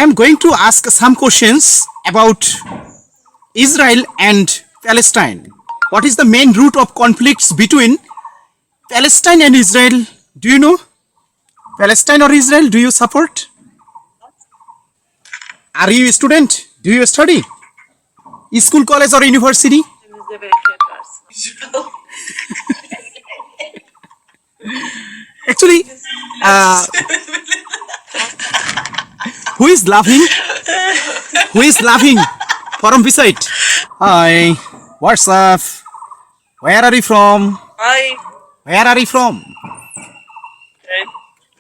am going to ask some questions about Israel and Palestine. What is the main root of conflicts between Palestine and Israel? Do you know? Palestine or Israel? Do you support? Are you a student? Do you study? School, college or university? Actually, who is laughing? Who is laughing? From beside. Hi, what's up? Where are you from? Hi. Where are you from?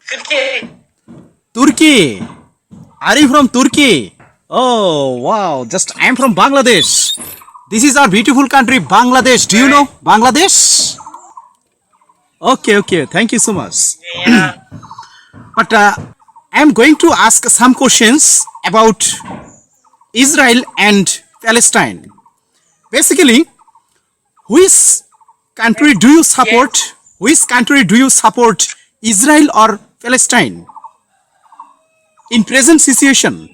Turkey. Turkey. Are you from Turkey? Oh, wow. Just I am from Bangladesh. This is our beautiful country, Bangladesh. Do you know Bangladesh? Okay. Thank you so much. Yeah. But I am going to ask some questions about Israel and Palestine. Basically, which country do you support? Yes. Which country do you support, Israel or Palestine? In present situation,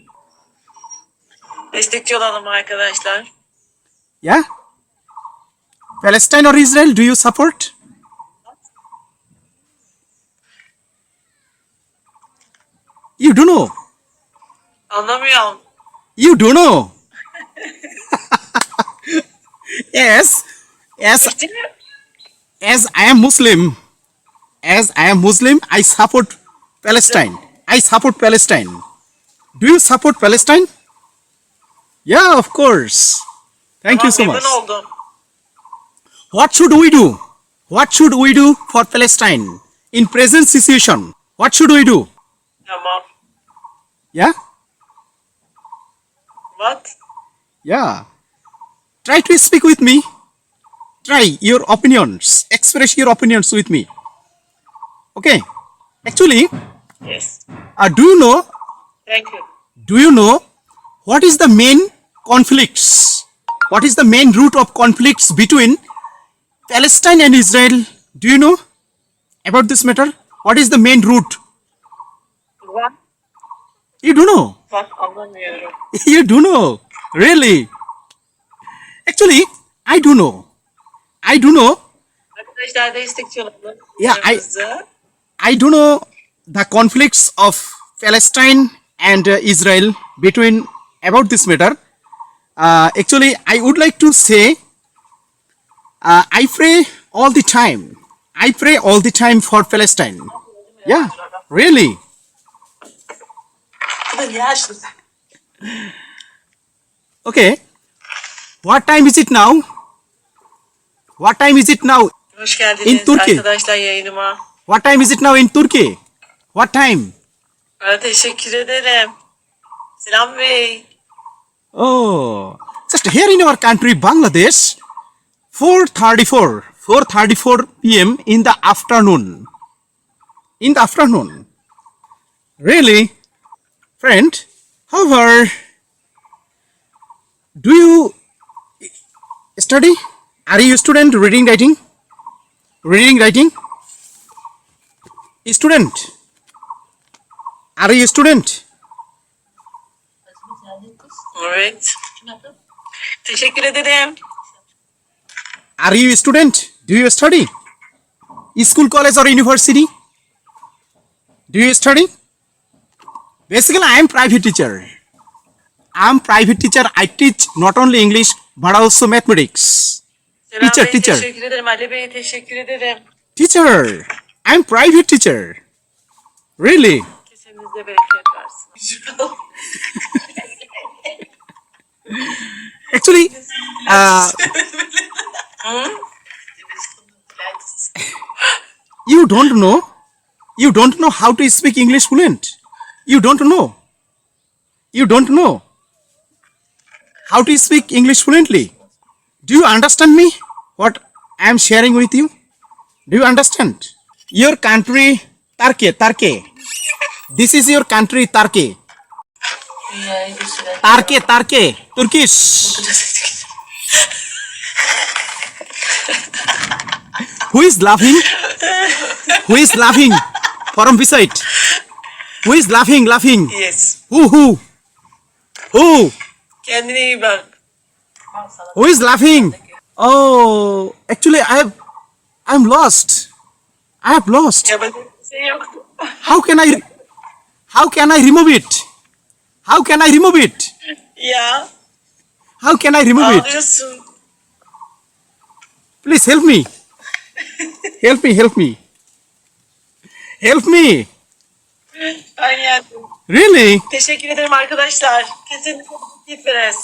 Destekçi olalım arkadaşlar. yeah? Palestine or Israel, do you support? You do know. Anlamıyorum. You do know. Yes. As I am Muslim, I support Palestine. I support Palestine. Do you support Palestine? Yeah, of course. Thank you so much. Memnun oldum. What should we do? What should we do for Palestine in present situation? What should we do? Tamam. Yeah? What? Yeah. Try to speak with me. Try your opinions. Express your opinions with me. Okay. Actually, Yes. do you know? Thank you. Do you know what is the main conflicts? What is the main root of conflicts between Palestine and Israel? Do you know about this matter? What is the main root? What? You do know. Bak anlamıyorum. You do know. Really? Actually, I do know. Arkadaşlar destekçi olalım. Yeah, Yanımızda. I do know the conflicts of Palestine and Israel between about this matter. Actually, I would like to say, I pray all the time. I pray all the time for Palestine. Yeah, really. Bu da yaşlı. Okay. What time is it now? What time is it now? Hoş geldiniz In Turkey. arkadaşlar yayınıma. What time is it now in Turkey? What time? Teşekkür ederim. Selam Bey. Oh, just here in our country, Bangladesh, 4:34 p.m. in the afternoon. In the afternoon. Really, friend. However, do you study? Are you a student reading, writing? Reading, writing? Student. Are you a student? Evet. Teşekkür ederim. Are you a student? Do you study? School, college or university? Do you study? Basically, I am private teacher. I teach not only English but also mathematics. Selam Teacher, Bey, teacher. Teşekkür ederim. Ali Bey teşekkür ederim. Teacher, I am private teacher. Really? Kesinlikle bereket versin. Actually, you don't know how to speak English fluent. You don't know how to speak English fluently. Do you understand me? What I am sharing with you? Do you understand? Your country, Turkey. This is your country, Turkey. Turkish. Who is laughing? Who is laughing? From beside. Who is laughing? Yes. Who? Who? Kendine iyi bak. Who is laughing? Oh, actually, I'm lost. I have lost. Yapacak bir şey yoktu. How can I remove it? How can I remove it? Ya How can I remove it? ağlıyorsun. Please help me. Help me, help me. Help me. Ben yendim. Really? Teşekkür ederim arkadaşlar. Kesinlikle gitmez.